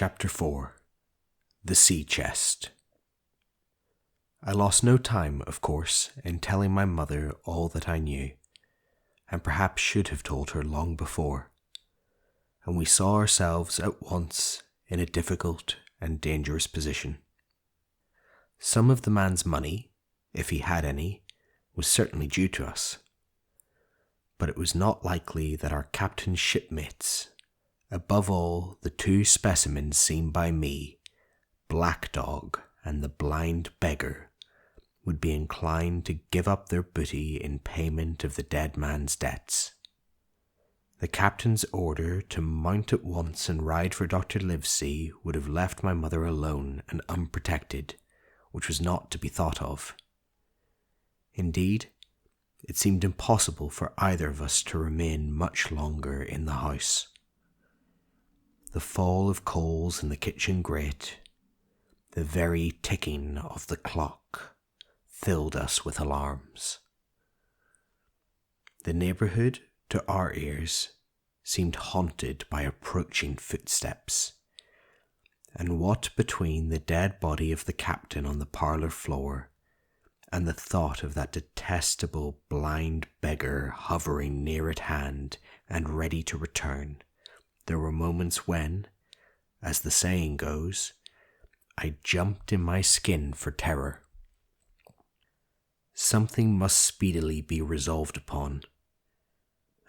Chapter 4 The Sea Chest. I lost no time, of course, in telling my mother all that I knew, and perhaps should have told her long before, and we saw ourselves at once in a difficult and dangerous position. Some of the man's money, if he had any, was certainly due to us, but it was not likely that our captain's shipmates, above all the two specimens seen by me, Black Dog and the Blind Beggar, would be inclined to give up their booty in payment of the dead man's debts. The captain's order to mount at once and ride for Dr. Livesey would have left my mother alone and unprotected, which was not to be thought of. Indeed, it seemed impossible for either of us to remain much longer in the house. The fall of coals in the kitchen grate, the very ticking of the clock, filled us with alarms. The neighbourhood, to our ears, seemed haunted by approaching footsteps, and what between the dead body of the captain on the parlour floor and the thought of that detestable blind beggar hovering near at hand and ready to return, there were moments when, as the saying goes, I jumped in my skin for terror. Something must speedily be resolved upon,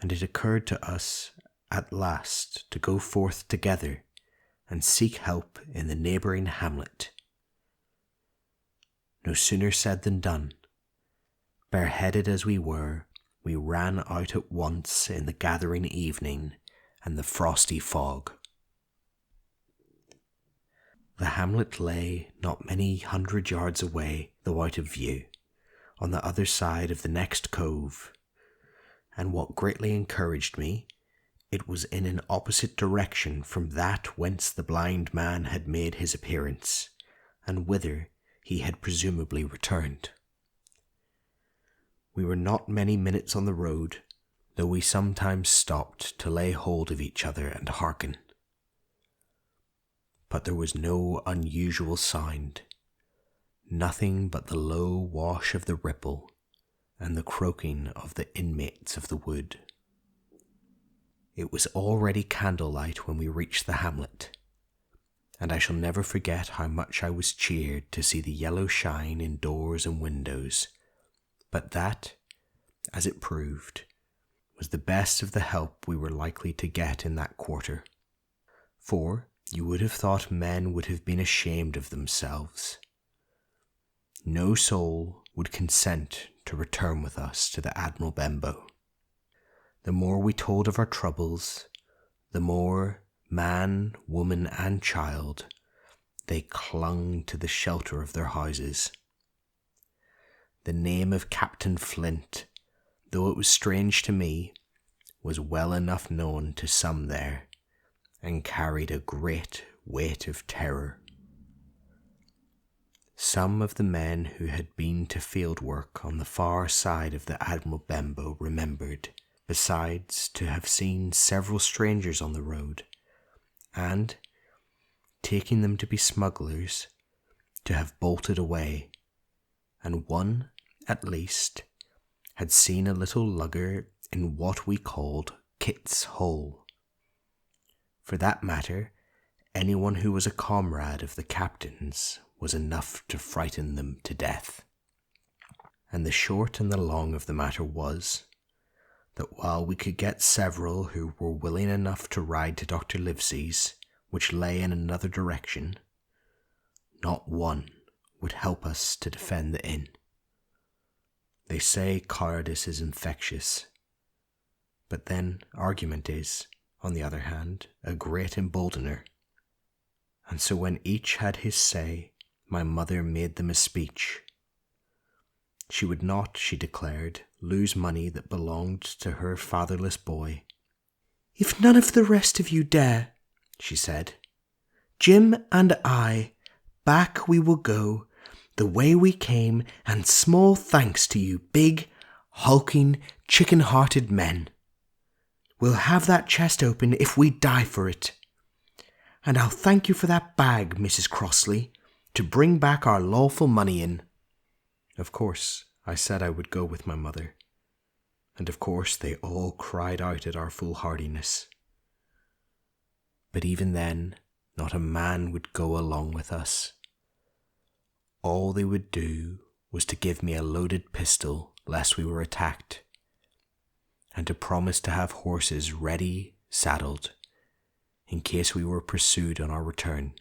and it occurred to us at last to go forth together and seek help in the neighbouring hamlet. No sooner said than done. Bareheaded as we were, we ran out at once in the gathering evening and the frosty fog. The hamlet lay not many 100 yards away, though out of view, on the other side of the next cove, and what greatly encouraged me, it was in an opposite direction from that whence the blind man had made his appearance, and whither he had presumably returned. We were not many minutes on the road, though we sometimes stopped to lay hold of each other and hearken. But there was no unusual sound, nothing but the low wash of the ripple and the croaking of the inmates of the wood. It was already candlelight when we reached the hamlet, and I shall never forget how much I was cheered to see the yellow shine in doors and windows, but that, as it proved, was the best of the help we were likely to get in that quarter, for you would have thought men would have been ashamed of themselves. No soul would consent to return with us to the Admiral Benbow. The more we told of our troubles, the more, man, woman, and child, they clung to the shelter of their houses. The name of Captain Flint, though it was strange to me, was well enough known to some there, and carried a great weight of terror. Some of the men who had been to field work on the far side of the Admiral Benbow remembered, besides, to have seen several strangers on the road, and, taking them to be smugglers, to have bolted away, and one, at least, had seen a little lugger in what we called Kit's Hole. For that matter, anyone who was a comrade of the captain's was enough to frighten them to death. And the short and the long of the matter was, that while we could get several who were willing enough to ride to Dr. Livesey's, which lay in another direction, not one would help us to defend the inn. They say cowardice is infectious, but then argument is, on the other hand, a great emboldener. And so when each had his say, my mother made them a speech. She would not, she declared, lose money that belonged to her fatherless boy. "If none of the rest of you dare," she said, "Jim and I, back we will go, the way we came, and small thanks to you big, hulking, chicken-hearted men. We'll have that chest open if we die for it. And I'll thank you for that bag, Mrs. Crossley, to bring back our lawful money in. Of course, I said I would go with my mother, and of course they all cried out at our foolhardiness. But even then, not a man would go along with us. All they would do was to give me a loaded pistol lest we were attacked, and to promise to have horses ready saddled in case we were pursued on our return,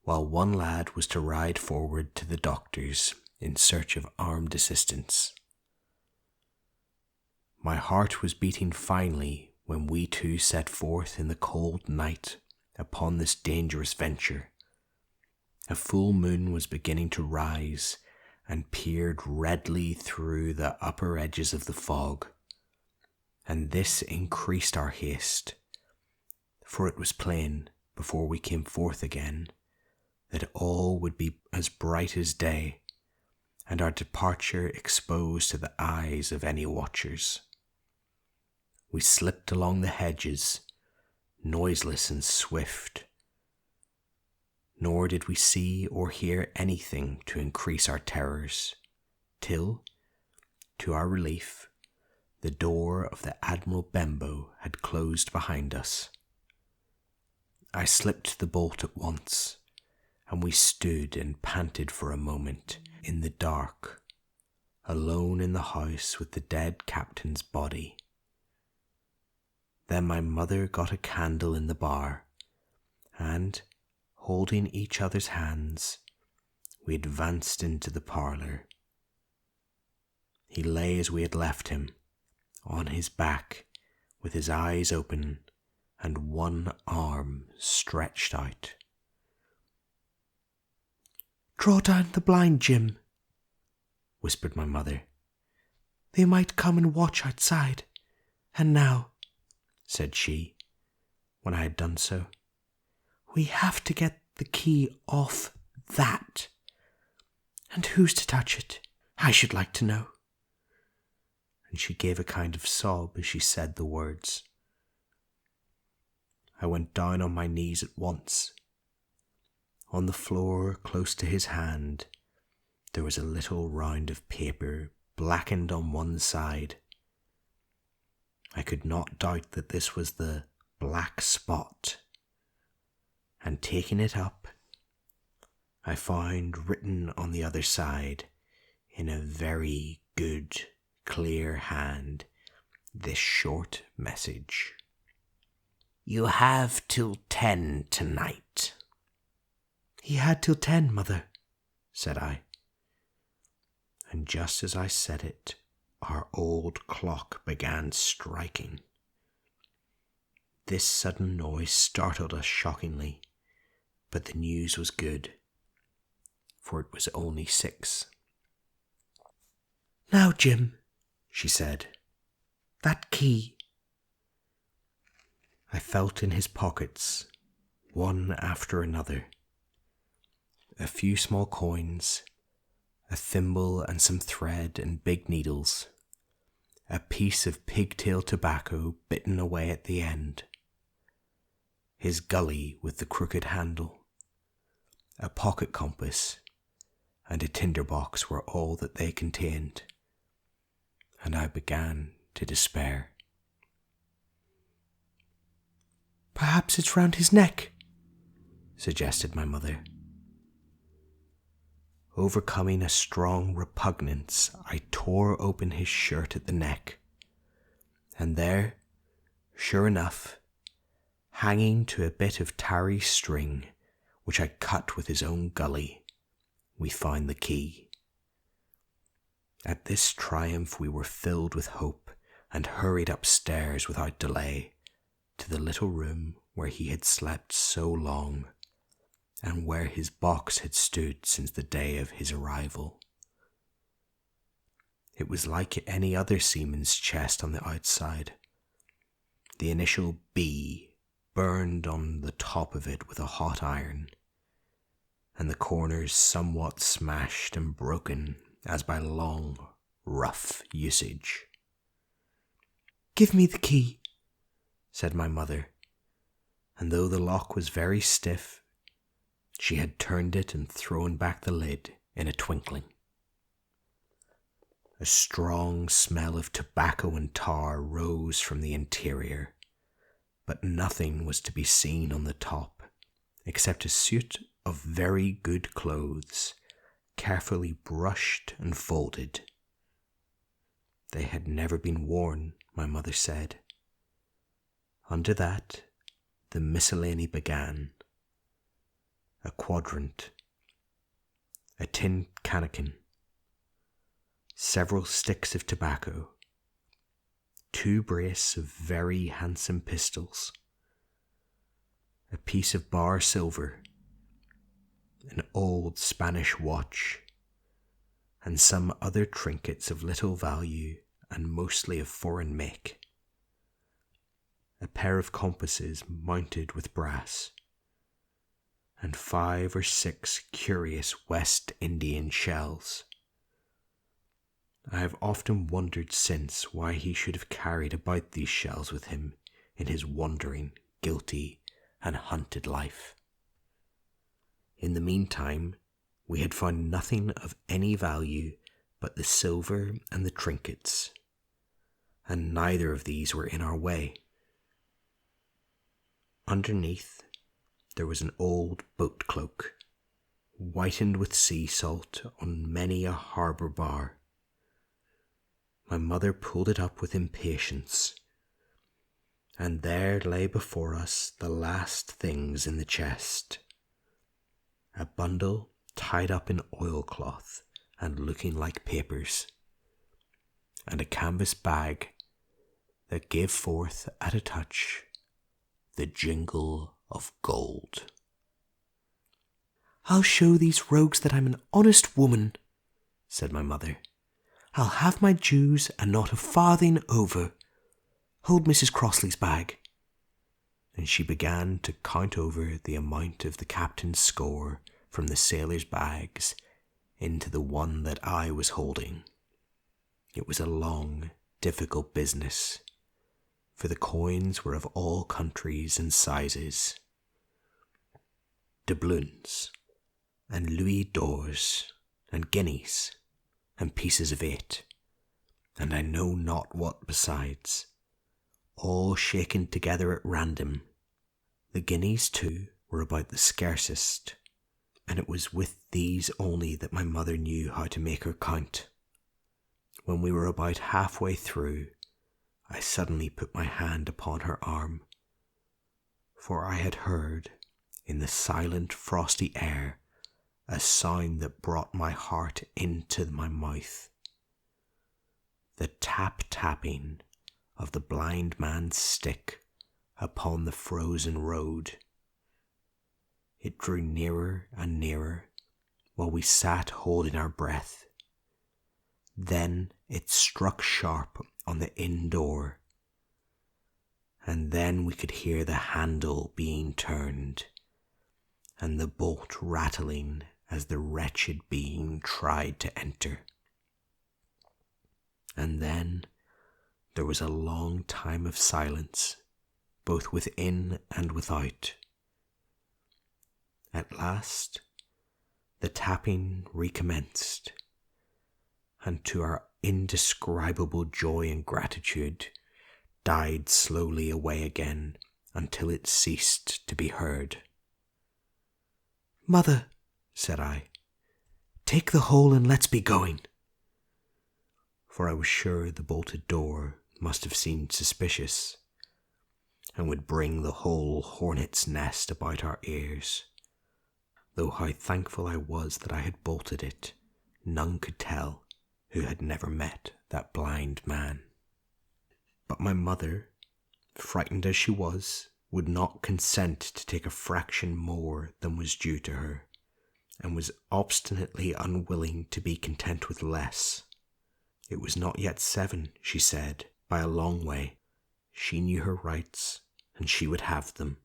while one lad was to ride forward to the doctor's in search of armed assistance. My heart was beating finely when we two set forth in the cold night upon this dangerous venture. A full moon was beginning to rise and peered redly through the upper edges of the fog, and this increased our haste, for it was plain, before we came forth again, that all would be as bright as day, and our departure exposed to the eyes of any watchers. We slipped along the hedges, noiseless and swift, nor did we see or hear anything to increase our terrors, till, to our relief, the door of the Admiral Benbow had closed behind us. I slipped the bolt at once, and we stood and panted for a moment in the dark, alone in the house with the dead captain's body. Then my mother got a candle in the bar, and, holding each other's hands, we advanced into the parlour. He lay as we had left him, on his back, with his eyes open and one arm stretched out. "Draw down the blind, Jim," whispered my mother. "They might come and watch outside. And now," said she, when I had done so, "we have to get the key off that. And who's to touch it, I should like to know?" And she gave a kind of sob as she said the words. I went down on my knees at once. On the floor, close to his hand, there was a little round of paper, blackened on one side. I could not doubt that this was the black spot, and taking it up, I found written on the other side, in a very good, clear hand, this short message: "You have till 10 tonight." "He had till 10, mother," said I. And just as I said it, our old clock began striking. This sudden noise startled us shockingly, but the news was good, for it was only 6. "Now, Jim," she said, "that key." I felt in his pockets, one after another. A few small coins, a thimble and some thread and big needles, a piece of pigtail tobacco bitten away at the end, his gully with the crooked handle, a pocket compass, and a tinderbox were all that they contained, and I began to despair. "Perhaps it's round his neck," suggested my mother. Overcoming a strong repugnance, I tore open his shirt at the neck, and there, sure enough, hanging to a bit of tarry string, which I cut with his own gully, we found the key. At this triumph we were filled with hope, and hurried upstairs without delay to the little room where he had slept so long, and where his box had stood since the day of his arrival. It was like any other seaman's chest on the outside. The initial B burned on the top of it with a hot iron, and the corners somewhat smashed and broken as by long, rough usage. "Give me the key," said my mother, and though the lock was very stiff, she had turned it and thrown back the lid in a twinkling. A strong smell of tobacco and tar rose from the interior, but nothing was to be seen on the top except a suit of very good clothes, carefully brushed and folded. They had never been worn, my mother said. Under that, the miscellany began. A quadrant, a tin cannikin, several sticks of tobacco, 2 brace of very handsome pistols, a piece of bar silver, an old Spanish watch, and some other trinkets of little value and mostly of foreign make. A pair of compasses mounted with brass, and 5 or 6 curious West Indian shells. I have often wondered since why he should have carried about these shells with him in his wandering, guilty, and hunted life. In the meantime, we had found nothing of any value but the silver and the trinkets, and neither of these were in our way. Underneath, there was an old boat cloak, whitened with sea salt on many a harbour bar. My mother pulled it up with impatience, and there lay before us the last things in the chest. A bundle tied up in oilcloth and looking like papers, and a canvas bag that gave forth at a touch the jingle of gold. "I'll show these rogues that I'm an honest woman," said my mother. "I'll have my dues and not a farthing over. Hold Mrs. Crossley's bag." And she began to count over the amount of the captain's score from the sailors' bags into the one that I was holding. It was a long, difficult business, for the coins were of all countries and sizes. Doubloons, and louis d'ors, and guineas, and pieces of 8, and I know not what besides, all shaken together at random. The guineas, too, were about the scarcest, and it was with these only that my mother knew how to make her count. When we were about halfway through, I suddenly put my hand upon her arm, for I had heard, in the silent frosty air, a sound that brought my heart into my mouth. The tap-tapping of the blind man's stick upon the frozen road. It drew nearer and nearer, while we sat holding our breath. Then it struck sharp on the inn door, and then we could hear the handle being turned, and the bolt rattling as the wretched being tried to enter. And then there was a long time of silence, both within and without. At last, the tapping recommenced, and to our indescribable joy and gratitude, died slowly away again until it ceased to be heard. "Mother," said I, "take the whole and let's be going." For I was sure the bolted door must have seemed suspicious, and would bring the whole hornet's nest about our ears. Though how thankful I was that I had bolted it, none could tell who had never met that blind man. But my mother, frightened as she was, would not consent to take a fraction more than was due to her, and was obstinately unwilling to be content with less. It was not yet 7, she said, by a long way. She knew her rights, and she would have them,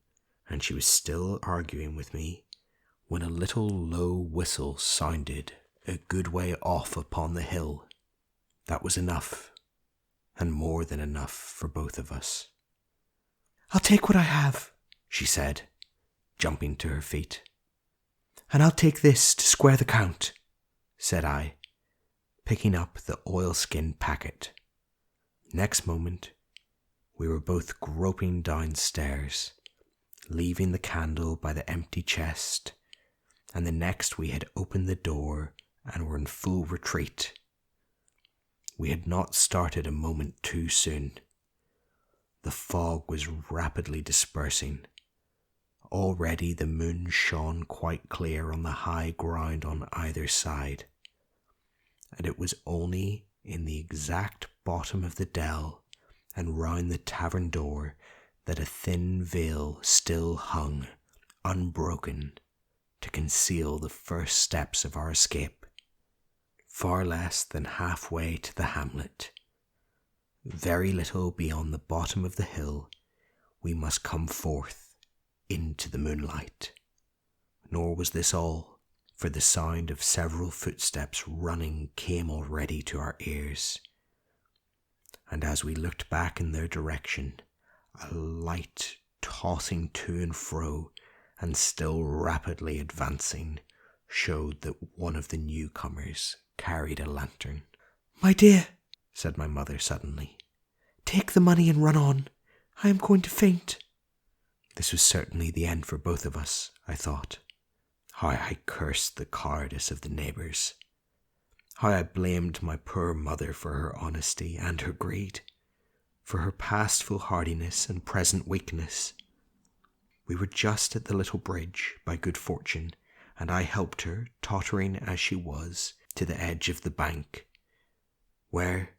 and she was still arguing with me when a little low whistle sounded a good way off upon the hill. That was enough, and more than enough for both of us. "I'll take what I have," she said, jumping to her feet. "And I'll take this to square the count," said I, picking up the oilskin packet. Next moment, we were both groping downstairs, leaving the candle by the empty chest, and the next we had opened the door and were in full retreat. We had not started a moment too soon. The fog was rapidly dispersing. Already the moon shone quite clear on the high ground on either side, and it was only in the exact bottom of the dell and round the tavern door that a thin veil still hung, unbroken, to conceal the first steps of our escape. Far less than halfway to the hamlet, very little beyond the bottom of the hill, we must come forth into the moonlight. Nor was this all, for the sound of several footsteps running came already to our ears, and as we looked back in their direction, a light tossing to and fro and still rapidly advancing showed that one of the newcomers carried a lantern. "My dear," said my mother suddenly, "take the money and run on. I am going to faint." This was certainly the end for both of us, I thought. How I cursed the cowardice of the neighbours. How I blamed my poor mother for her honesty and her greed, for her past foolhardiness and present weakness. We were just at the little bridge, by good fortune, and I helped her, tottering as she was, to the edge of the bank, where,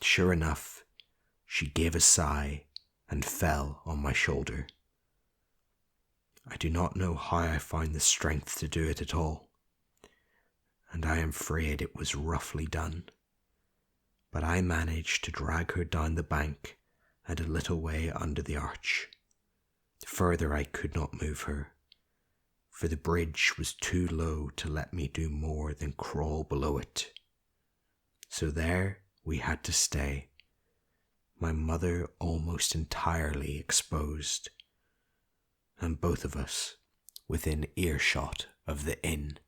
sure enough, she gave a sigh and fell on my shoulder. I do not know how I found the strength to do it at all, and I am afraid it was roughly done, but I managed to drag her down the bank and a little way under the arch. Further I could not move her, for the bridge was too low to let me do more than crawl below it. So there we had to stay, my mother almost entirely exposed, and both of us within earshot of the inn.